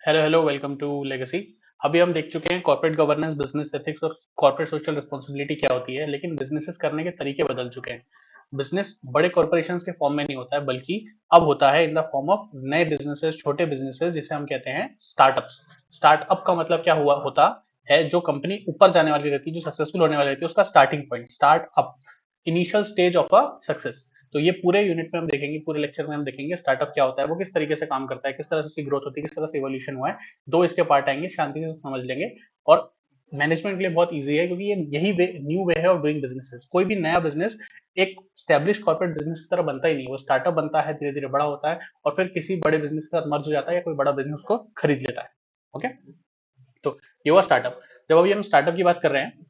Hello hello, welcome to legacy. अभी हम देख चुके हैं कॉर्पोरेट गवर्नेंस, बिजनेस एथिक्स और कॉर्पोरेट सोशल रिस्पॉन्सिबिलिटी क्या होती है, लेकिन बिजनेसेस करने के तरीके बदल चुके हैं। बिजनेस बड़े कॉर्पोरेशंस के फॉर्म में नहीं होता है, बल्कि अब होता है इन द फॉर्म ऑफ नए बिजनेसेस, छोटे बिजनेसेस, जिसे हम कहते हैं स्टार्टअप्स। स्टार्टअप का मतलब क्या हुआ होता है? जो कंपनी ऊपर जाने वाली रहती है, जो सक्सेसफुल होने वाली रहती है, उसका starting point, startup, initial stage of a success. तो ये पूरे यूनिट में हम देखेंगे, पूरे लेक्चर में हम देखेंगे स्टार्टअप क्या होता है, वो किस तरीके से काम करता है, किस तरह से उसकी ग्रोथ होती है, किस तरह से इवोल्यूशन हुआ है। दो इसके पार्ट आएंगे, शांति से समझ लेंगे। और मैनेजमेंट के लिए बहुत ईजी है, क्योंकि ये यही न्यू वे है ऑफ डूइंग बिजनेसेस। कोई भी नया बिजनेस एक स्टैब्लिश कॉर्पोरेट बिजनेस की तरह बनता ही नहीं, वो स्टार्टअप बनता है, धीरे धीरे बड़ा होता है और फिर किसी बड़े बिजनेस के साथ मर्ज हो जाता है, या कोई बड़ा बिजनेस उसको खरीद लेता है। ओके, तो ये हुआ स्टार्टअप। जब अभी हम स्टार्टअप की बात कर रहे हैं,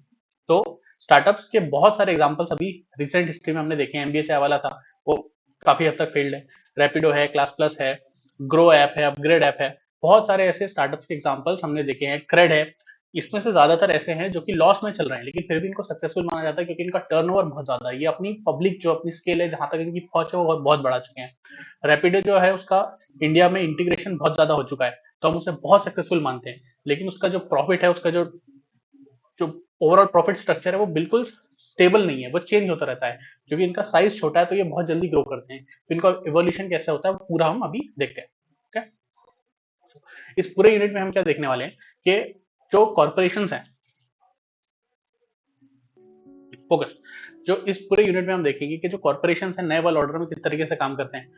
तो स्टार्टअप्स के बहुत सारे एग्जांपल्स अभी रिसेंट हिस्ट्री में हमने देखे हैं। एमबीए चाय वाला था, वो काफी हद तक फेल्ड है। रैपिडो है, क्लास प्लस है, ग्रो ऐप है, अपग्रेड ऐप है। बहुत सारे ऐसे स्टार्टअप्स के एग्जांपल्स हमने देखे हैं। क्रेड है। इसमें से ज्यादातर ऐसे हैं जो कि लॉस में चल रहे हैं, लेकिन फिर भी इनको सक्सेसफुल माना जाता है, क्योंकि इनका टर्नओवर बहुत ज्यादा है। ये अपनी पब्लिक, जो अपनी स्केल है, जहां तक इनकी पहुंच है, वो बहुत बढ़ा चुके हैं। रैपिडो जो है, उसका इंडिया में इंटीग्रेशन बहुत ज्यादा हो चुका है, तो हम उसे बहुत सक्सेसफुल मानते हैं। लेकिन उसका जो प्रॉफिट है, उसका जो जो ओवरऑल प्रॉफिट स्ट्रक्चर है, वो बिल्कुल स्टेबल नहीं है, वो चेंज होता रहता है। क्योंकि इनका साइज छोटा है, तो ये बहुत जल्दी ग्रो करते हैं। तो इनका इवोल्यूशन कैसे होता है, वो पूरा हम अभी देखते हैं। ओके, इस पूरे यूनिट में हम क्या देखने वाले हैं कि जो कॉर्पोरेशन है, फोकस, जो इस पूरे यूनिट में हम देखेंगे कि जो कॉर्पोरेशन है नए वर्ल्ड ऑर्डर में किस तरीके से काम करते हैं,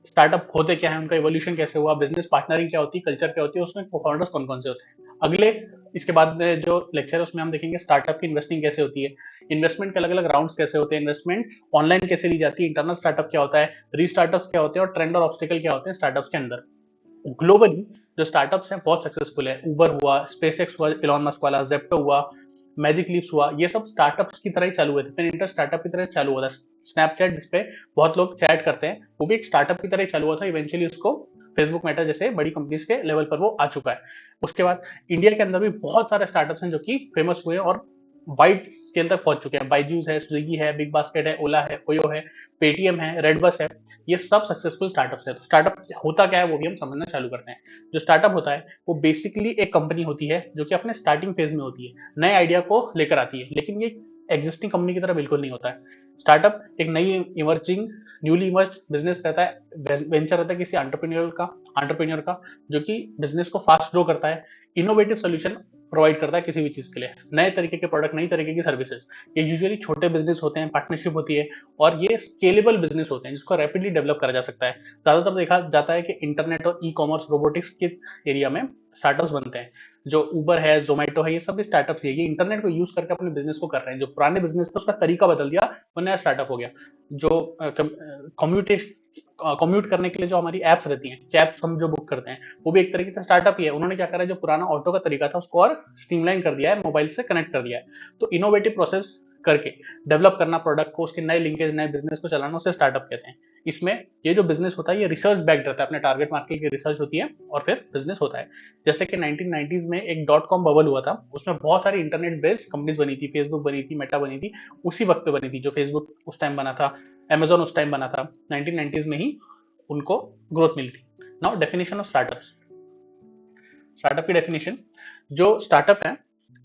स्टार्टअप होते क्या है, उनका इवोल्यूशन कैसे हुआ, बिजनेस पार्टनरिंग क्या होती है, कल्चर क्या होती है, उसमें फाउंडर्स कौन कौन से होते हैं। अगले, इसके बाद में जो लेक्चर है, उसमें हम देखेंगे स्टार्टअप की इन्वेस्टिंग कैसे होती है, इन्वेस्टमेंट के अलग अलग राउंड्स कैसे होते हैं, इन्वेस्टमेंट ऑनलाइन कैसे ली जाती है, इंटरनल स्टार्टअप क्या होता है, रीस्टार्टअप्स क्या होते हैं, और ट्रेंड और ऑब्स्टिकल क्या होते हैं स्टार्टअप्स के अंदर। ग्लोबली जो स्टार्टअप्स हैं बहुत सक्सेसफुल है। उबर हुआ, स्पेसएक्स हुआ, इलॉन मस्क वाला, जेप्टो हुआ, मैजिक लीप्स हुआ, ये सब स्टार्टअप्स की तरह ही चालू हुए थे। पेनिंटर स्टार्टअप की तरह चालू हुआ था। स्नैपचैट, जिसपे बहुत लोग चैट करते हैं, वो भी एक स्टार्टअप की तरह ही चालू हुआ था। इवेंचुअली उसको फेसबुक, मेटा जैसे बड़ी कंपनीज के लेवल पर वो आ चुका है। उसके बाद इंडिया के अंदर भी बहुत सारे स्टार्टअप्स हैं जो कि फेमस हुए और वाइड स्केल तक पहुंच चुके हैं। बाइजूस है, स्विगी है, बिग बास्केट है, ओला है, ओयो है, पेटीएम है, रेडबस है। ये सब सक्सेसफुल स्टार्टअप्स है। तो स्टार्टअप होता क्या है, वो भी हम समझना चालू करते हैं। जो स्टार्टअप होता है, वो बेसिकली एक कंपनी होती है जो कि अपने स्टार्टिंग फेज में होती है, नए आइडिया को लेकर आती है, लेकिन ये एग्जिस्टिंग कंपनी की तरह बिल्कुल नहीं होता है। स्टार्टअप एक नई इमर्जिंग, न्यूली इमर्ज बिजनेस रहता है, वेंचर रहता है किसी एंटरप्रेन्योर का, जो कि बिजनेस को फास्ट ग्रो करता है, इनोवेटिव सोल्यूशन प्रोवाइड करता है किसी भी चीज के लिए, नए तरीके के प्रोडक्ट, नई तरीके की सर्विसेज। ये यूजुअली छोटे बिजनेस होते हैं, पार्टनरशिप होती है, और ये स्केलेबल बिजनेस होते हैं जिसको रैपिडली डेवलप करा जा सकता है। ज्यादातर देखा जाता है कि इंटरनेट और ई कॉमर्स, रोबोटिक्स के एरिया में स्टार्टअप्स बनते हैं। जो उबर है, जोमेटो है, ये सब भी स्टार्टअप्स है। ये इंटरनेट को यूज करके अपने बिजनेस को कर रहे हैं। जो पुराने बिजनेस था, उसका तरीका बदल दिया, वो नया स्टार्टअप हो गया। जो कम्यूटेशन कम्यूट करने के लिए जो हमारी एप्स रहती हैं, कैब्स हम जो बुक करते हैं, वो भी एक तरीके से स्टार्टअप ही है। उन्होंने क्या करा है, जो पुराना ऑटो का तरीका था, उसको और स्ट्रीमलाइन कर दिया है, मोबाइल से कनेक्ट कर दिया है। तो इनोवेटिव प्रोसेस करके डेवलप करना प्रोडक्ट को, उसके नए लिंकेज, नए बिजनेस को चलाना, उसे स्टार्टअप कहते हैं। इसमें ये जो बिजनेस होता है, ये रिसर्च बैक्ड रहता है, अपने टारगेट मार्केट की रिसर्च होती है और फिर बिजनेस होता है। जैसे कि 1990s में एक डॉट कॉम बबल हुआ था, उसमें बहुत सारी इंटरनेट बेस्ड कंपनीज बनी थी, फेसबुक बनी थी, मेटा बनी थी। उसी वक्त पे बनी थी। जो फेसबुक उस टाइम बना था, अमेजोन उस टाइम बना था, 1990s में ही उनको ग्रोथ मिली थी। Now definition of startups. Startup की डेफिनेशन, जो स्टार्टअप है,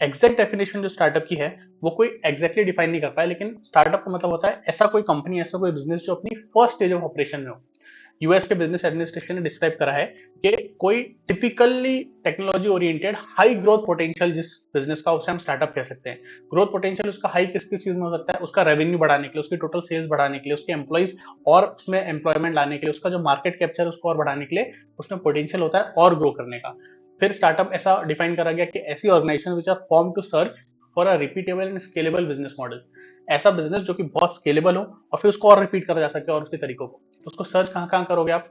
एग्जैक्ट डेफिनेशन जो स्टार्टअप की है, वो कोई एग्जैक्टली डिफाइन नहीं कर पाया, लेकिन स्टार्टअप का मतलब होता है ऐसा कोई कंपनी, ऐसा कोई बिजनेस जो अपनी फर्स्ट स्टेज ऑफ ऑपरेशन में हो। यूएस के बिजनेस एडमिनिस्ट्रेशन ने डिस्क्राइब करा है कि कोई typically technology oriented high growth potential जिस बिजनेस का, उसे हम स्टार्टअप कह सकते हैं। ग्रोथ पोटेंशियल उसका हाई किस किस चीज में हो सकता है? उसका रेवेन्यू बढ़ाने के लिए, उसकी टोटल सेल्स बढ़ाने के लिए, उसके एम्प्लॉइज और उसमें एम्प्लॉयमेंट लाने के लिए, उसका जो मार्केट कैप्चर उसको और बढ़ाने के लिए उसमें पोटेंशियल होता है और ग्रो करने का। फिर स्टार्टअप ऐसा डिफाइन करा गया कि ऐसी organisation which are form to search for a repeatable and scalable business model. ऐसा बिजनेस जो कि बहुत स्केलेबल हो और फिर उसको और रिपीट करा जा सके, और उसके तरीकों को। तो उसको सर्च कहाँ कहाँ करोगे आप?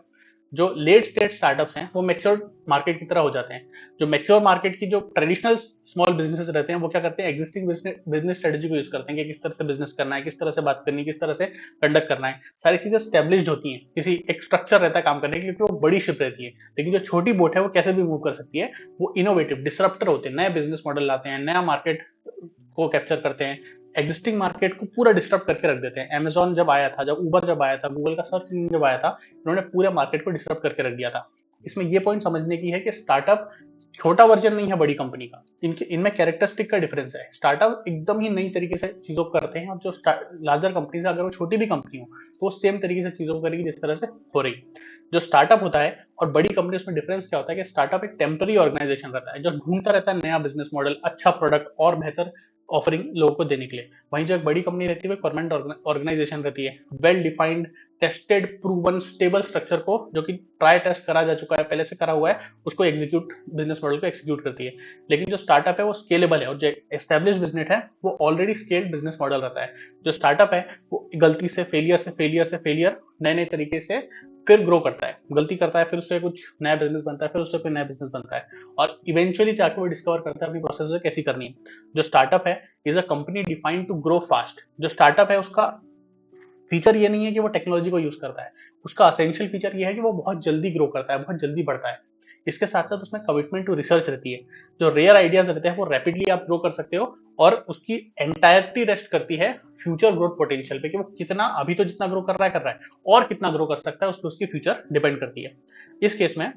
जो लेट स्टेज स्टार्टअप्स हैं, वो मैच्योर मार्केट की तरह हो जाते हैं। जो मैच्योर मार्केट की जो ट्रेडिशनल स्मॉल बिजनेसेस रहते हैं, वो क्या करते हैं, एग्जिस्टिंग बिजनेस स्ट्रेटेजी को यूज करते हैं कि किस तरह से बिजनेस करना है, किस तरह से बात करनी है, किस तरह से कंडक्ट करना है। सारी चीजें स्टेब्लिश्ड होती हैं, किसी एक स्ट्रक्चर रहता है काम करने के लिए, क्योंकि वो बड़ी शिप रहती है। लेकिन जो छोटी बोट है, वो कैसे भी मूव कर सकती है। वो इनोवेटिव डिसरप्टर होते हैं, नए बिजनेस मॉडल लाते हैं, नया मार्केट को कैप्चर करते हैं, एग्जिस्टिंग मार्केट को पूरा डिस्टर्ब करके रख देते हैं। अमेजोन जब आया था, जब उबर जब आया था, गूगल का सर्च इंजन जब आया था, इन्होंने पूरे मार्केट को डिस्टर्ब करके रख दिया था। इसमें ये पॉइंट समझने की है कि स्टार्टअप छोटा वर्जन नहीं है बड़ी कंपनी का, इनमें कैरेक्टरिस्टिक का डिफरेंस है। स्टार्टअप एकदम ही नई तरीके से चीजों को करते हैं, और जो लार्जर कंपनी से, अगर वो छोटी भी कंपनी हो तो वो सेम तरीके से चीजों को करेगी जिस तरह से हो रही। जो स्टार्टअप होता है और बड़ी कंपनी, उसमें डिफरेंस क्या होता है कि स्टार्टअप एक टेम्पररी ऑर्गेनाइजेशन रहता है जो ढूंढता रहता है नया बिजनेस मॉडल, अच्छा प्रोडक्ट और बेहतर ऑफरिंग लोगों को देने के लिए। वहीं जो एक बड़ी कंपनी रहती है वो परमानेंट ऑर्गेनाइजेशन रहती है, well defined, tested, proven, stable structure को, जो कि ट्राई टेस्ट करा जा चुका है, पहले से करा हुआ है, उसको एग्जीक्यूट, बिजनेस मॉडल को एग्जीक्यूट करती है। लेकिन जो स्टार्टअप है वो स्केलेबल है, और जो एस्टेब्लिश बिजनेस है वो ऑलरेडी स्केल्ड बिजनेस मॉडल रहता है। जो स्टार्टअप है वो गलती से फेलियर से फेलियर से फेलियर, नए नए तरीके से फिर ग्रो करता है, गलती करता है, फिर उससे कुछ नया बिजनेस बनता है, फिर उससे कोई नया बिजनेस बनता है, और इवेंचुअली जाके वो डिस्कवर करता है अपनी प्रोसेस कैसी करनी है। जो स्टार्टअप है is a company defined to grow fast. जो स्टार्टअप है उसका फीचर ये नहीं है कि वो टेक्नोलॉजी को यूज करता है, उसका असेंशियल फीचर ये है कि वो बहुत जल्दी ग्रो करता है, बहुत जल्दी बढ़ता है। इसके साथ साथ उसमें कमिटमेंट टू रिसर्च रहती है। जो रेयर आइडियाज रहते हैं वो रैपिडली आप ग्रो कर सकते हो, और उसकी एंटायरिटी रेस्ट करती है फ्यूचर ग्रोथ पोटेंशियल पे, कि वो कितना, अभी तो जितना ग्रो कर रहा है और कितना ग्रो कर सकता है, उस पर उसकी फ्यूचर डिपेंड करती है। इस केस में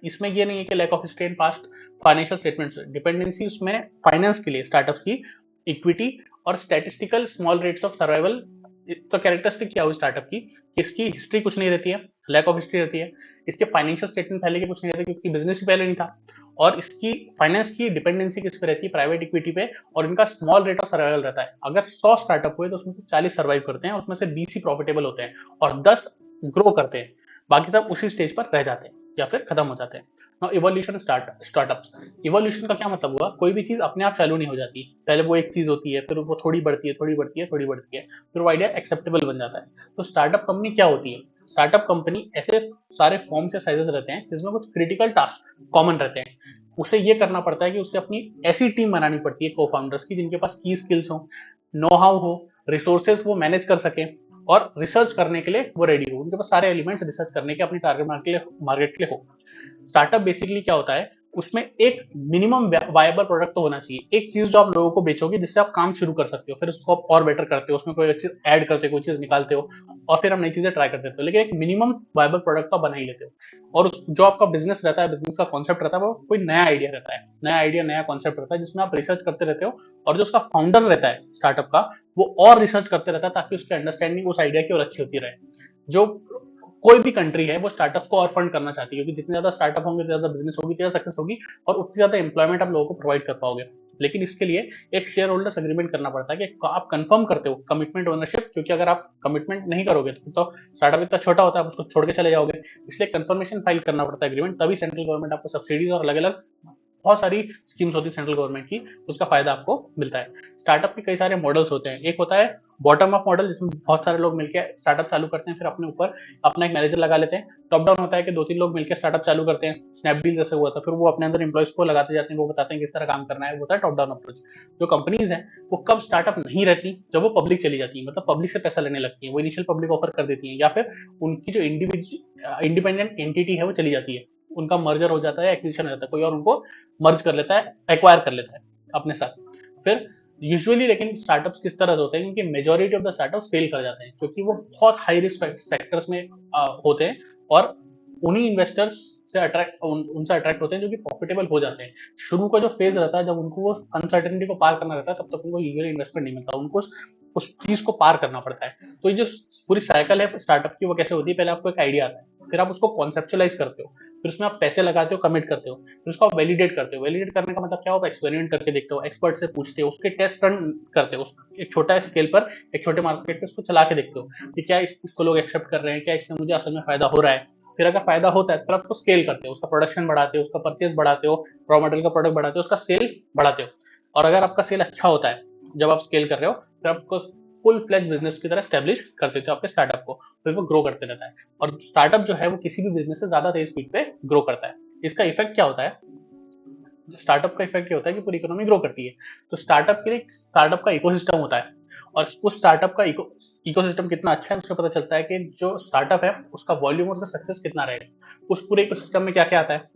इसमें ये नहीं है कि lack of strain past financial statements, dependency उसमें फाइनेंस के लिए स्टार्टअप्स की इक्विटी और statistical small rates of survival. इसका कैरेक्टरिस्टिक क्या हुई स्टार्टअप की, इसकी हिस्ट्री कुछ नहीं रहती है, लैक ऑफ हिस्ट्री रहती है। इसके फाइनेंशियल स्टेटमेंट पहले के कुछ नहीं रहते क्योंकि बिजनेस ही पहले नहीं था, और इसकी फाइनेंस की डिपेंडेंसी किस पे रहती है, प्राइवेट इक्विटी पे, और इनका स्मॉल रेट ऑफ सर्वाइवल रहता है। अगर 100 स्टार्टअप हुए तो उसमें से 40 सर्वाइव करते हैं, और उसमें से 20 ही प्रॉफिटेबल होते हैं, और 10 ग्रो करते हैं, बाकी सब उसी स्टेज पर रह जाते हैं या फिर खत्म हो जाते हैं। Now evolution startups. इवोल्यूशन का क्या मतलब हुआ, कोई भी चीज अपने आप चालू नहीं हो जाती, पहले वो एक चीज होती है, फिर वो थोड़ी बढ़ती है, थोड़ी बढ़ती है, थोड़ी बढ़ती है, फिर वो आइडिया एक्सेप्टेबल बन जाता है। तो स्टार्टअप कंपनी क्या होती है, स्टार्टअप कंपनी ऐसे सारे फॉर्म से साइजेस रहते हैं जिसमें कुछ क्रिटिकल टास्क कॉमन रहते हैं। उसे ये करना पड़ता है कि उसे अपनी ऐसी टीम बनानी पड़ती है को फाउंडर्स की, जिनके पास की स्किल्स हो, नो हाउ हो, रिसोर्सेज वो मैनेज कर सके, और रिसर्च करने के लिए वो रेडी हो, उनके पास सारे एलिमेंट्स रिसर्च करने के अपनी टारगेट मार्केट के लिए हो। स्टार्टअप बेसिकली क्या होता है, उसमें एक मिनिमम वायबल प्रोडक्ट तो होना चाहिए, एक चीज जो आप लोगों को बेचोगे जिससे आप काम शुरू कर सकते हो, फिर उसको आप और बेटर करते हो, उसमें कोई चीज ऐड करते हो, कोई चीज निकालते हो, और फिर आप नई चीजें ट्राई करते हो, लेकिन एक मिनिमम वायबल प्रोडक्ट तो बना ही लेते हो। और जो आपका बिजनेस रहता है, बिजनेस का कॉन्सेप्ट रहता है, वो कोई नया आइडिया रहता है, नया आइडिया, नया कॉन्सेप्ट रहता है, जिसमें आप रिसर्च करते रहते हो, और जो उसका फाउंडर रहता है स्टार्टअप का, वो और रिसर्च करते रहता है ताकि उसकी अंडरस्टैंडिंग उस आइडिया की और अच्छी होती रहे। जो कोई भी कंट्री है वो स्टार्टअप को और फंड करना चाहती है, क्योंकि जितने ज्यादा स्टार्टअप होंगे, उतनी ज्यादा बिजनेस होगी, उतनी ज्यादा सक्सेस होगी, और उतनी ज्यादा एम्प्लॉयमेंट आप लोगों को प्रोवाइड कर पाओगे। लेकिन इसके लिए एक शेयर होल्डर्स एग्रीमेंट करना पड़ता है कि आप कंफर्म करते हो कमिटमेंट ओनरशिप, क्योंकि अगर आप कमिटमेंट नहीं करोगे तो स्टार्टअप इतना छोटा होता है, आप उसको छोड़ के चले जाओगे। इसलिए कंफर्मेशन फाइल करना पड़ता है एग्रीमेंट, तभी सेंट्रल गवर्नमेंट आपको सब्सिडीज और अलग अलग बहुत सारी स्कीम्स होती है सेंट्रल गवर्नमेंट की, उसका फायदा आपको मिलता है। स्टार्टअप के कई सारे मॉडल्स होते हैं, एक होता है बॉटम अप मॉडल, जिसमें बहुत सारे लोग मिलकर स्टार्टअप चालू करते हैं, फिर अपने ऊपर अपना एक मैनेजर लगा लेते हैं। टॉप डाउन होता है कि 2-3 लोग मिलकर स्टार्टअप चालू करते हैं, स्नैपडील जैसे हुआ था, फिर वो अपने अंदर एम्प्लॉइज को लगाते जाते हैं, वो बताते हैं किस तरह काम करना है, वो होता है टॉप डाउन अप्रोच। जो कंपनीज हैं वो कब स्टार्टअप नहीं रहती, जब वो पब्लिक चली जाती है, मतलब पब्लिक से पैसा लेने लगती है, वो इनिशियल पब्लिक ऑफर कर देती है, या फिर उनकी जो इंडिपेंडेंट एंटिटी है वो चली जाती है, उनका मर्जर हो जाता है, एक्विजिशन हो जाता है, कोई और उनको मर्ज कर लेता है, एक्वायर कर लेता है अपने साथ। फिर यूजुअली लेकिन स्टार्टअप्स किस तरह से होते हैं, क्योंकि majority of the startups fail कर जाते हैं, क्योंकि वो बहुत हाई रिस्क सेक्टर्स में होते हैं, और उन्हीं इन्वेस्टर्स से उनसे अट्रैक्ट होते हैं जो कि प्रॉफिटेबल हो जाते हैं। शुरू का जो फेज रहता है, जब उनको वो अनसर्टेनिटी को पार करना रहता है, तब तक उनको यूजुअली इन्वेस्टमेंट नहीं मिलता, उनको उस चीज को पार करना पड़ता है। तो ये जो पूरी साइकिल है स्टार्टअप की, वो कैसे होती है, पहले आपको एक आइडिया आता है, फिर आप उसको कॉन्सेप्चुलाइज करते हो, फिर उसमें आप पैसे लगाते हो, कमिट करते हो, फिर उसको आप वैलिडेट करते हो। वैलिडेट करने का मतलब क्या हो, आप एक्सपेरिमेंट करके देखते हो, एक्सपर्ट से पूछते हो, उसके टेस्ट रन करते हो, एक छोटा स्केल पर, एक छोटे मार्केट पे उसको चला के देखते हो कि क्या इसको लोग एक्सेप्ट कर रहे हैं, क्या इससे मुझे असल में फायदा हो रहा है। फिर अगर फायदा होता है फिर आप उसको स्केल करते हो, उसका प्रोडक्शन बढ़ाते हो, उसका परचेज बढ़ाते हो, रॉ मटेरियल का प्रोडक्ट बढ़ाते हो, उसका सेल बढ़ाते हो। और अगर आपका सेल अच्छा होता है जब आप स्केल कर रहे हो, फिर आपको फुल फ्लैज बिजनेस की तरह स्टैब्लिश कर देते हो आपके स्टार्टअप को, फिर वो ग्रो करते रहता है। और स्टार्टअप जो है वो किसी भी बिजनेस से ज्यादा तेज स्पीड पे ग्रो करता है। इसका इफेक्ट क्या होता है, स्टार्टअप का इफेक्ट ये होता है कि पूरी इकोनॉमी ग्रो करती है। तो स्टार्टअप के लिए स्टार्टअप का इकोसिस्टम होता है, और उस स्टार्टअप का इकोसिस्टम कितना अच्छा है उससे पता चलता है कि जो स्टार्टअप है उसका वॉल्यूम और उसका सक्सेस कितना रहेगा। उस पूरे इकोसिस्टम में क्या क्या आता है,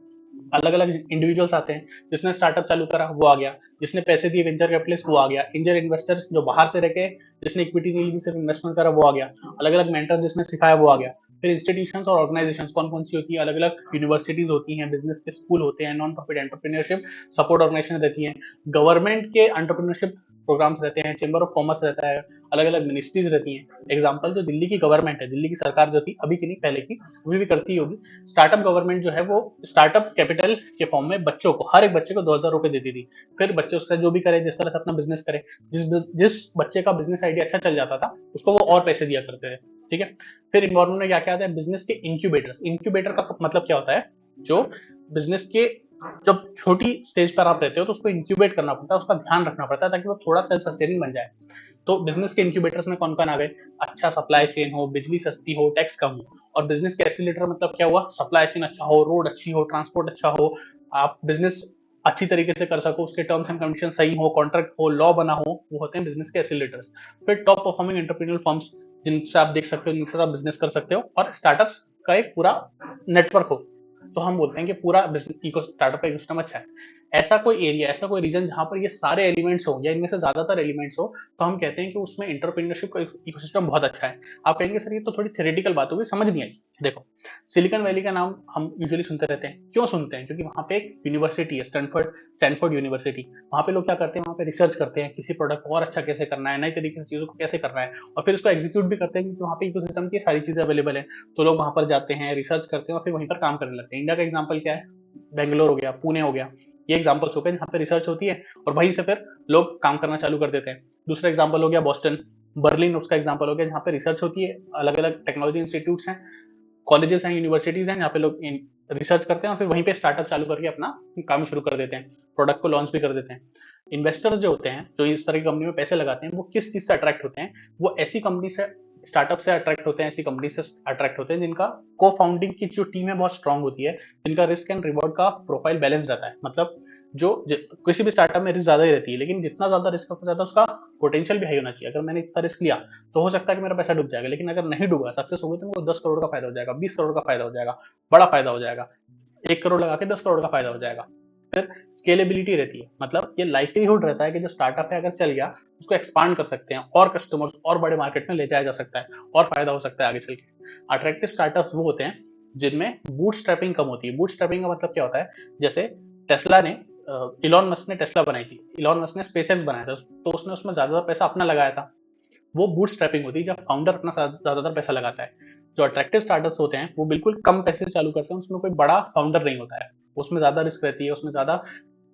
अलग अलग इंडिविजुअल्स आते हैं, जिसने स्टार्टअप चालू करा वो आ गया, जिसने पैसे दिए वेंचर कैपिटलिस्ट वो आ गया, एंजल इन्वेस्टर्स जो बाहर से रह के जिसने इक्विटी नहीं ली सिर्फ इन्वेस्टमेंट करा वो आ गया, अलग अलग मेंटर जिसने सिखाया वो आ गया। फिर इंस्टीट्यूशंस और ऑर्गेनाइजेशंस कौन कौन सी होती है, अलग अलग यूनिवर्सिटीज होती हैं, बिजनेस के स्कूल होते हैं, non profit entrepreneurship support organisation रहती हैं, गवर्नमेंट के एंटरप्रेन्योरशिप प्रोग्राम्स रहते हैं, चेंबर ऑफ कॉमर्स रहता है, अलग अलग मिनिस्ट्रीज रहती हैं। एग्जाम्पल जो दिल्ली की गवर्नमेंट है, दिल्ली की सरकार जो थी अभी की नहीं पहले की, अभी भी करती होगी, स्टार्टअप गवर्नमेंट जो है वो स्टार्टअप कैपिटल के फॉर्म में बच्चों को, हर एक बच्चे को 2,000 रुपए देती थी। फिर बच्चे उसका जो भी करे, जिस तरह से अपना बिजनेस करे, जिस बच्चे का बिजनेस आइडिया अच्छा चल जाता था उसको वो और पैसे दिया करते थे। ठीक है। फिर इन्वायरमेंट में क्या क्या आता है, बिजनेस के इंक्यूबेटर्स। इंक्यूबेटर का मतलब क्या होता है, जो बिजनेस के जब छोटी स्टेज पर आप रहते हो तो उसको इंक्यूबेट करना पड़ता है, उसका ध्यान रखना पड़ता है ताकि वो थोड़ा सेल्फ सस्टेनिंग बन जाए। तो बिजनेस के इंक्यूबेटर्स में कौन कौन आ गए, अच्छा सप्लाई चेन हो, बिजली सस्ती हो, टैक्स कम हो। और बिजनेस के एक्सीलरेटर मतलब क्या हुआ, सप्लाई चेन अच्छा हो, रोड अच्छी हो, ट्रांसपोर्ट अच्छा हो, आप बिजनेस अच्छी तरीके से कर सको, उसके टर्म्स एंड कंडीशन सही हो, कॉन्ट्रैक्ट हो, लॉ बना हो, वो होते हैं बिजनेस के एक्सीलरेटर्स। फिर टॉप परफॉर्मिंग एंटरप्रेन्योर फर्म्स जिनसे आप देख सकते हो, जिनसे आप बिजनेस कर सकते हो, और स्टार्टअप का एक पूरा नेटवर्क हो, तो हम बोलते हैं कि पूरा बिजनेस इको स्टार्टअप का इकोसिस्टम अच्छा है। ऐसा कोई एरिया, ऐसा कोई रीजन जहां पर ये सारे एलिमेंट्स हो या इनमें से ज्यादातर एलिमेंट्स हो, तो हम कहते हैं कि उसमें एंटरप्रेन्योरशिप का इकोसिस्टम बहुत अच्छा है। आप कहेंगे सर ये तो थोड़ी थ्योरेटिकल बात होगी, समझ नहीं आई। देखो, सिलिकॉन वैली का नाम हम यूजुअली सुनते रहते हैं, क्यों सुनते हैं, क्योंकि वहां पे एक यूनिवर्सिटी है, स्टैनफोर्ड स्टैनफोर्ड यूनिवर्सिटी। वहां पे लोग क्या करते हैं, वहां पे रिसर्च करते हैं, किसी प्रोडक्ट को और अच्छा कैसे करना है, नई तरीके से चीजों को कैसे करना है, और फिर उसको एग्जीक्यूट भी करते हैं, क्योंकि वहां पे इकोसिस्टम की सारी चीजें अवेलेबल है। तो लोग वहां पर जाते हैं, रिसर्च करते हैं और फिर वहीं पर काम करने लगते हैं। इंडिया का एग्जाम्पल क्या है, बेंगलोर हो गया, पुणे हो गया, ये एग्जाम्पल्स हो गए जहाँ पे रिसर्च होती है और वहीं से फिर लोग काम करना चालू कर देते हैं। दूसरा एग्जाम्पल हो गया बॉस्टन, बर्लिन उसका एग्जाम्पल हो गया, जहाँ पे रिसर्च होती है, अलग अलग टेक्नोलॉजी इंस्टीट्यूट हैं, कॉलेजेस हैं, यूनिवर्सिटीज हैं, जहाँ पे लोग रिसर्च करते हैं और फिर वहीं पे स्टार्टअप चालू करके अपना काम शुरू कर देते हैं, प्रोडक्ट को लॉन्च भी कर देते हैं। इन्वेस्टर्स जो होते हैं, जो इस तरह की कंपनी में पैसे लगाते हैं, वो किस चीज से अट्रैक्ट होते हैं, वो ऐसी कंपनी से, स्टार्टअप से अट्रैक्ट होते हैं, ऐसी कंपनी से अट्रैक्ट होते हैं जिनका को फाउंडिंग की जो टीम है बहुत स्ट्रांग होती है, जिनका रिस्क एंड रिवॉर्ड का प्रोफाइल बैलेंस रहता है। मतलब जो किसी भी स्टार्टअप में रिस्क ज्यादा ही रहती है, लेकिन जितना ज्यादा रिस्क होता है उसका पोटेंशियल भी हाई होना चाहिए। अगर मैंने इतना रिस्क लिया तो हो सकता है कि मेरा पैसा डूब जाएगा, लेकिन अगर नहीं डूबा, सक्सेस हो गई, तो मुझे 10 करोड़ का फायदा हो जाएगा, 20 करोड़ का फायदा हो जाएगा, बड़ा फायदा हो जाएगा, 1 करोड़ लगा के 10 करोड़ का फायदा हो जाएगा। फिर स्केलेबिलिटी रहती है, मतलब ये लाइवलीहुड रहता है कि जो स्टार्टअप है अगर चल गया उसको एक्सपांड कर सकते हैं, और कस्टमर्स और बड़े मार्केट में ले जाया जा सकता है, और फायदा हो सकता है आगे चल के। अट्रैक्टिव स्टार्टअप्स वो होते हैं जिनमें बूटस्ट्रैपिंग कम होती है। बूटस्ट्रैपिंग का मतलब क्या होता है, जैसे टेस्ला ने, इलॉन मस्क ने टेस्ला बनाई थी, इलॉन मस्क ने स्पेसएक्स बनाया था, तो उसने उसमें ज्यादा पैसा अपना लगाया था, वो बूटस्ट्रैपिंग होती है जब फाउंडर अपना ज्यादातर पैसा लगाता है। जो अट्रैक्टिव स्टार्टअप्स होते हैं वो बिल्कुल कम पैसे से चालू करते हैं, उसमें कोई बड़ा फाउंडर नहीं होता है, उसमें ज्यादा रिस्क रहती है, उसमें ज्यादा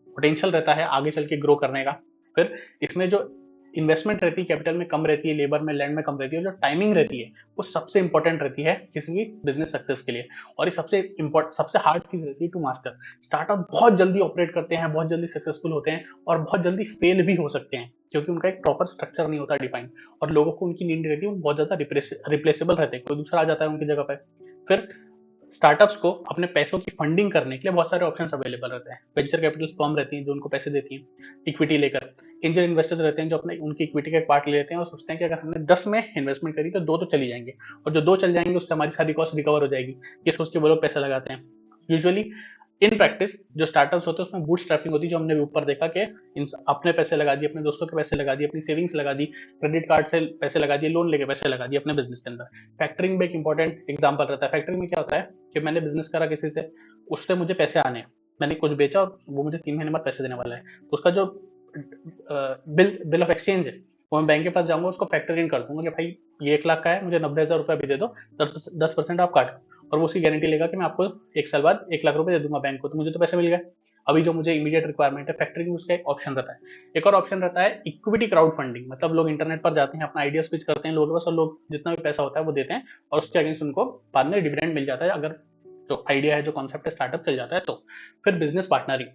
पोटेंशियल रहता है आगे चल के ग्रो करने का। फिर इसमें जो इन्वेस्टमेंट रहती है कैपिटल में कम रहती है, लेबर में, लैंड में कम रहती है, जो टाइमिंग रहती है वो सबसे इंपॉर्टेंट रहती है किसी भी बिजनेस सक्सेस के लिए। और ये सबसे इंपॉर्टेंट, सबसे हार्ड चीज रहती है टू मास्टर। स्टार्टअप बहुत जल्दी ऑपरेट करते हैं, बहुत जल्दी सक्सेसफुल होते हैं, और बहुत जल्दी फेल भी हो सकते हैं, क्योंकि उनका एक प्रॉपर स्ट्रक्चर नहीं होता डिफाइन, और लोगों को उनकी नीड रहती है, वो बहुत ज्यादा रिप्लेसेबल रहते हैं, कोई दूसरा आ जाता है उनकी जगह पे। फिर स्टार्टअप्स को अपने पैसों की फंडिंग करने के लिए बहुत सारे ऑप्शंस अवेलेबल रहते हैं। वेंचर कैपिटल फर्म रहती हैं जो उनको पैसे देती हैं इक्विटी लेकर। एंजल इन्वेस्टर्स रहते हैं जो अपने उनकी इक्विटी का एक पार्ट ले लेते हैं और सोचते हैं कि अगर हमने 10 में इन्वेस्टमेंट करी तो 2 तो चली जाएंगे, और जो 2 चल जाएंगे उससे हमारी सारी कॉस्ट रिकवर हो जाएगी, ये सोच के वो लोग पैसे लगाते हैं। यूजुअली इन प्रैक्टिस जो स्टार्टअप्स होते हैं उसमें बूट स्ट्रैपिंग होती है, जो हमने ऊपर देखा कि अपने पैसे लगा दिए, अपने दोस्तों के पैसे लगा दिए, अपनी सेविंग्स लगा दी, क्रेडिट कार्ड से पैसे लगा दिए, लोन लेके पैसे लगा दिए अपने बिजनेस के अंदर। फैक्टरिंग में एक इंपॉर्टेंट एग्जाम्पल रहता है। फैक्टरिंग में क्या होता है कि मैंने बिजनेस करा किसी से, उससे मुझे पैसे आने हैं, मैंने कुछ बेचा और वो मुझे 3 महीने बाद पैसे देने वाला है, तो उसका जो बिल ऑफ एक्सचेंज है वो मैं बैंक के पास जाऊंगा, उसको फैक्टर इन कर दूंगा कि भाई ये 1 लाख का है, मुझे 90,000 रुपया भी दे दो, 10% आप काटो, और वो उसकी गारंटी लेगा कि मैं आपको 1 साल बाद 1 लाख रुपए दे दूंगा बैंक को, तो मुझे तो पैसे मिल गए। अभी जो मुझे इमीडिएट रिक्वायरमेंट है फैक्टरिंग, उसका एक ऑप्शन रहता है। एक और ऑप्शन रहता है इक्विटी क्राउड फंडिंग, मतलब लोग इंटरनेट पर जाते हैं, अपना आइडिया पिच करते हैं लोगों के पास, और लोग जितना भी पैसा होता है वो देते हैं, और उसके अगेंस्ट उनको बाद में डिविडेंड मिल जाता है, अगर जो आइडिया है, जो कॉन्सेप्ट है, स्टार्टअप चल जाता है तो। फिर बिजनेस पार्टनरिंग,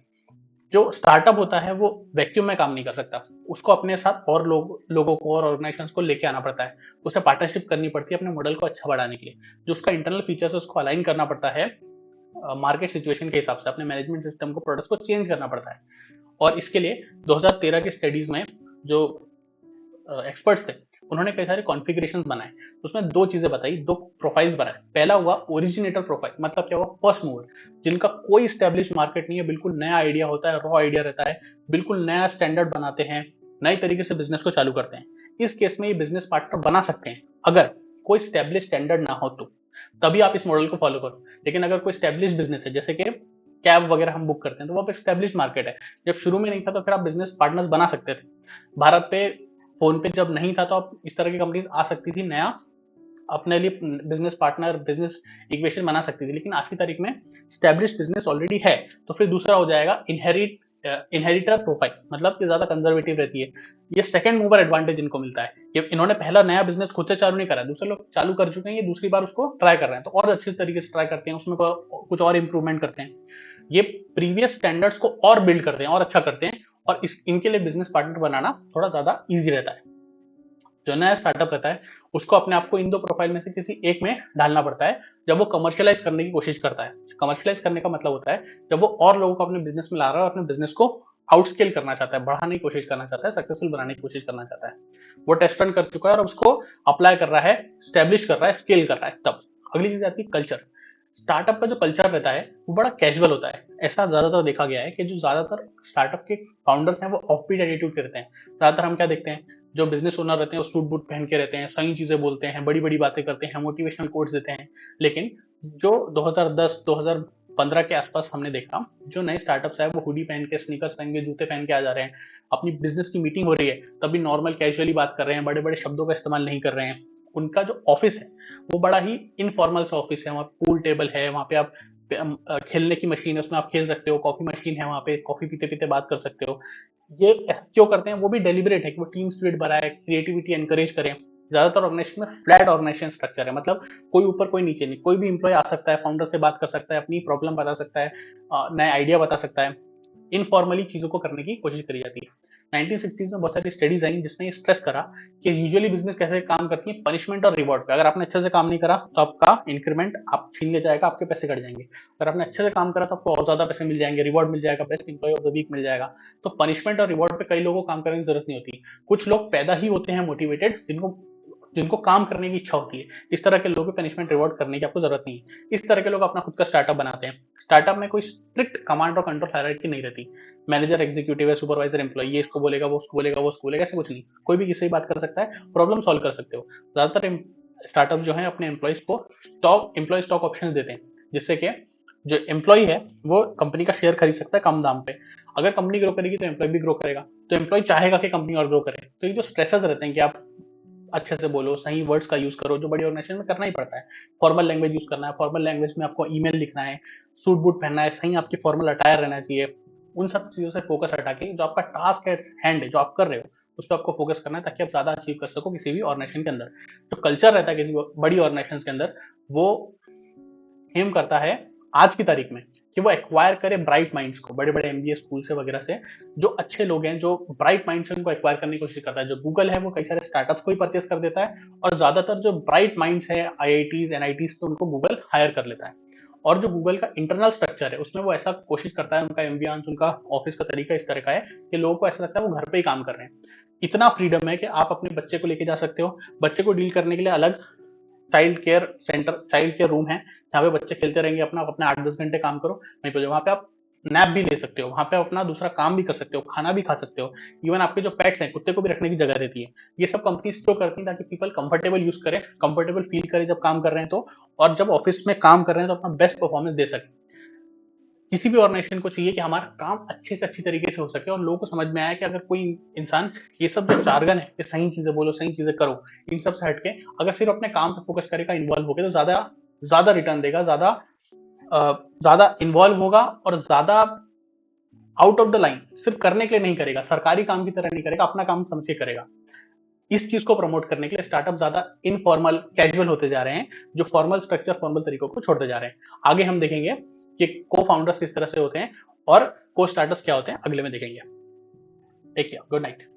जो स्टार्टअप होता है वो वैक्यूम में काम नहीं कर सकता, उसको अपने साथ और लोगों को और ऑर्गेनाइजेशंस को लेके आना पड़ता है, उसे पार्टनरशिप करनी पड़ती है अपने मॉडल को अच्छा बढ़ाने के लिए। जो उसका इंटरनल फीचर्स है उसको अलाइन करना पड़ता है मार्केट सिचुएशन के हिसाब से, अपने मैनेजमेंट सिस्टम को, प्रोडक्ट्स को चेंज करना पड़ता है। और इसके लिए 2013 की स्टडीज में जो एक्सपर्ट्स थे उन्होंने कई सारे कॉन्फ़िगरेशंस बनाए, तो उसमें 2 चीज़ें बताई, 2 प्रोफाइल्स बनाए। पहला हुआ ओरिजिनेटर प्रोफाइल, मतलब क्या हुआ, फर्स्ट मूवर, जिनका कोई एस्टेब्लिश्ड मार्केट नहीं है, बिल्कुल नया आइडिया होता है, रॉ आइडिया रहता है, बिल्कुल नया स्टैंडर्ड बनाते हैं, नए तरीके से बिज़नेस को चालू करते हैं। इस केस में ये बिज़नेस पार्टनर बना सकते हैं, अगर कोई एस्टेब्लिश्ड स्टैंडर्ड ना हो तो, तभी आप इस मॉडल को फॉलो करो। लेकिन अगर कोई एस्टेब्लिश्ड बिज़नेस है, जैसे कि कैब वगैरह हम बुक करते हैं, तो वो एस्टेब्लिश्ड मार्केट है। जब शुरू में नहीं था तो फिर आप बिज़नेस पार्टनर्स बना सकते थे। भारत पे फोन पे जब नहीं था तो आप इस तरह की कंपनीज आ सकती थी, नया अपने लिए बिजनेस पार्टनर, बिजनेस इक्वेशन बना सकती थी। लेकिन आज की तारीख में स्टैब्लिश बिजनेस ऑलरेडी है, तो फिर दूसरा हो जाएगा इनहेरिटर प्रोफाइल, मतलब कि ज्यादा कंजर्वेटिव रहती है। ये सेकंड मूवर एडवांटेज इनको मिलता है कि इन्होंने पहला नया बिजनेस खुद से चालू नहीं करा, दूसरे लोग चालू कर चुके हैं, ये दूसरी बार उसको ट्राई कर रहे हैं, तो और अच्छे तरीके से ट्राई करते हैं, उसमें कुछ और इंप्रूवमेंट करते हैं, ये प्रीवियस स्टैंडर्ड्स को और बिल्ड करते हैं और अच्छा करते हैं, और इनके लिए बिजनेस पार्टनर बनाना थोड़ा ज्यादा ईजी रहता है। जो नया स्टार्टअप रहता है उसको अपने आप को इन 2 प्रोफाइल में से किसी एक में डालना पड़ता है जब वो कमर्शियलाइज करने की कोशिश करता है। कमर्शियलाइज करने का मतलब होता है जब वो और लोगों को अपने बिजनेस में ला रहा है और अपने बिजनेस को आउटस्केल करना चाहता है, बढ़ाने की कोशिश करना चाहता है, सक्सेसफुल बनाने की कोशिश करना चाहता है। वो टेस्ट रन कर चुका है और उसको अप्लाई कर रहा है, स्टेब्लिश कर रहा है, स्केल कर रहा है। तब अगली चीज आती है कल्चर। स्टार्टअप का जो कल्चर रहता है वो बड़ा कैजुअल होता है। ऐसा ज्यादातर देखा गया है कि जो ज्यादातर स्टार्टअप के फाउंडर्स हैं वो ऑफबीट एटीट्यूड के रहते हैं। ज्यादातर हम क्या देखते हैं, जो बिजनेस ओनर रहते हैं वो सूट बूट पहन के रहते हैं, सही चीजें बोलते हैं, बड़ी बड़ी बातें करते हैं, मोटिवेशनल कोट्स देते हैं। लेकिन जो 2010 2015 के आसपास हमने देखा, जो नए स्टार्टअप्स है वो हुडी पहन के, स्नीकर्स पहन के, जूते पहन के आ जा रहे हैं। अपनी बिजनेस की मीटिंग हो रही है तभी नॉर्मल कैजुअली बात कर रहे हैं, बड़े बड़े शब्दों का इस्तेमाल नहीं कर रहे हैं। उनका जो ऑफिस है वो बड़ा ही इनफॉर्मल सा ऑफिस है, वहाँ पूल टेबल है, वहाँ पे आप खेलने की मशीन है, उसमें आप खेल सकते हो, कॉफी मशीन है, वहाँ पे कॉफी पीते पीते बात कर सकते हो। ये ऐसा क्यों करते हैं, वो भी डेलिबरेट है कि वो टीम स्पिरिट बढ़ाए, क्रिएटिविटी एनकरेज करें। ज्यादातर ऑर्गेनाइजेशन में फ्लैट ऑर्गेनाइजेशन स्ट्रक्चर है, मतलब कोई ऊपर कोई नीचे नहीं, कोई भी इंप्लॉय आ सकता है, फाउंडर से बात कर सकता है, अपनी प्रॉब्लम बता सकता है, नया आइडिया बता सकता है। इनफॉर्मली चीजों को करने की कोशिश करी जाती है। 1960s में बहुत सारी स्टडीज आई जिसने ये स्ट्रेस करा कि यूजुअली बिजनेस कैसे काम करती है, पनिशमेंट और रिवॉर्ड पे। अगर आपने अच्छे से काम नहीं करा तो आपका इंक्रीमेंट आप छीन ले जाएगा, आपके पैसे कट जाएंगे। अगर आपने अच्छे से काम करा तो आपको और ज्यादा पैसे मिल जाएंगे, रिवॉर्ड मिल जाएगा, best employee of the week मिल जाएगा। तो पनिशमेंट और रिवॉर्ड पे कई लोगों को काम करने की जरूरत नहीं होती। कुछ लोग पैदा ही होते हैं मोटिवेटेड, जिनको जिनको काम करने की इच्छा होती है। इस तरह के लोगों को पनिशमेंट रिवॉर्ड करने की आपको जरूरत नहीं है। इस तरह के लोग अपना खुद का स्टार्टअप बनाते हैं। स्टार्टअप में कोई स्ट्रिक्ट कमांड और कंट्रोल हायरार्की नहीं रहती। मैनेजर, एग्जीक्यूटिव है, सुपरवाइजर, एम्प्लॉय, ये इसको बोलेगा, वो उसको बोलेगा, वो उसको बोलेगा, ऐसा कुछ नहीं। कोई भी किसी से बात कर सकता है, प्रॉब्लम सॉल्व कर सकते हो। ज्यादातर स्टार्टअप जो है अपने एम्प्लॉयज को स्टॉक ऑप्शन देते हैं, जिससे कि जो एम्प्लॉय है वो कंपनी का शेयर खरीद सकता है कम दाम पे। अगर कंपनी ग्रो करेगी तो एम्प्लॉय भी ग्रो करेगा, तो एम्प्लॉय चाहेगा कि कंपनी और ग्रो करे। तो ये जो स्ट्रेसेस रहते हैं कि आप अच्छे से बोलो, सही वर्ड्स का यूज करो, जो बड़ी ऑर्गेनाइजेशन में करना ही पड़ता है। फॉर्मल लैंग्वेज यूज करना है, फॉर्मल लैंग्वेज में आपको ईमेल लिखना है, सूट बूट पहनना है, सही आपकी फॉर्मल अटायर रहना चाहिए। उन सब चीजों से फोकस हटा के जो आपका टास्क है हैंड है, जो आप कर रहे हो, उस पर आपको फोकस करना है ताकि आप ज्यादा अचीव कर सको किसी भी ऑर्गेनाइजेशन के अंदर। जो कल्चर रहता है किसी बड़ी ऑर्गेनाइजेशन के अंदर, वो एम करता है आज की तारीख में कि वो एक्वायर करे ब्राइट माइंड्स को, बड़े बड़े एमबीए स्कूल से वगैरह से जो अच्छे लोग हैं, जो ब्राइट माइंड्स हैं, उनको एक्वायर करने की कोशिश करता है। जो गूगल है वो कई सारे स्टार्टअप्स को ही परचेस कर देता है, और ज्यादातर जो ब्राइट माइंड्स है आईआईटीज एनआईटीज पे उनको गूगल हायर कर लेता है। और जो गूगल का इंटरनल स्ट्रक्चर है उसमें वो ऐसा कोशिश करता है, उनका एम्बियंस, उनका ऑफिस का तरीका इस तरह का है कि लोगों को ऐसा लगता है वो घर पे ही काम कर रहे हैं। इतना फ्रीडम है कि आप अपने बच्चे को लेके जा सकते हो, बच्चे को डील करने के लिए अलग child care centre, child care room है, जहाँ पे बच्चे खेलते रहेंगे, अपना अपने 8-10 घंटे काम करो, वहीं पे वहाँ पे आप नैप भी ले सकते हो, वहाँ पे अपना दूसरा काम भी कर सकते हो, खाना भी खा सकते हो। इवन आपके जो पेट्स हैं, कुत्ते को भी रखने की जगह रहती है। ये सब कंपनीज क्यों करती हैं, ताकि पीपल कंफर्टेबल यूज करें, कंफर्टेबल फील करें जब काम कर रहे हैं तो, और जब ऑफिस में काम कर रहे हैं तो अपना बेस्ट परफॉर्मेंस दे सकें। किसी भी ऑर्गेनाइजेशन को चाहिए कि हमारा काम अच्छे से अच्छी तरीके से हो सके, और लोगों को समझ में आया कि अगर कोई इंसान ये सब जो जार्गन है कि सही चीजें बोलो, सही चीजें करो, इन सब से हटके अगर सिर्फ अपने काम पे फोकस करेगा, इन्वॉल्व होगा, तो ज्यादा ज्यादा रिटर्न देगा, ज्यादा इन्वॉल्व होगा, और ज्यादा आउट ऑफ द लाइन सिर्फ करने के लिए नहीं करेगा, सरकारी काम की तरह नहीं करेगा, अपना काम समझ के करेगा। इस चीज को प्रमोट करने के लिए स्टार्टअप ज्यादा इनफॉर्मल, कैजुअल होते जा रहे हैं, जो फॉर्मल स्ट्रक्चर, फॉर्मल तरीकों को छोड़ते जा रहे हैं। आगे हम देखेंगे कि को फाउंडर्स किस तरह से होते हैं और को स्टार्टर्स क्या होते हैं, अगले में देखेंगे। Take care, good night.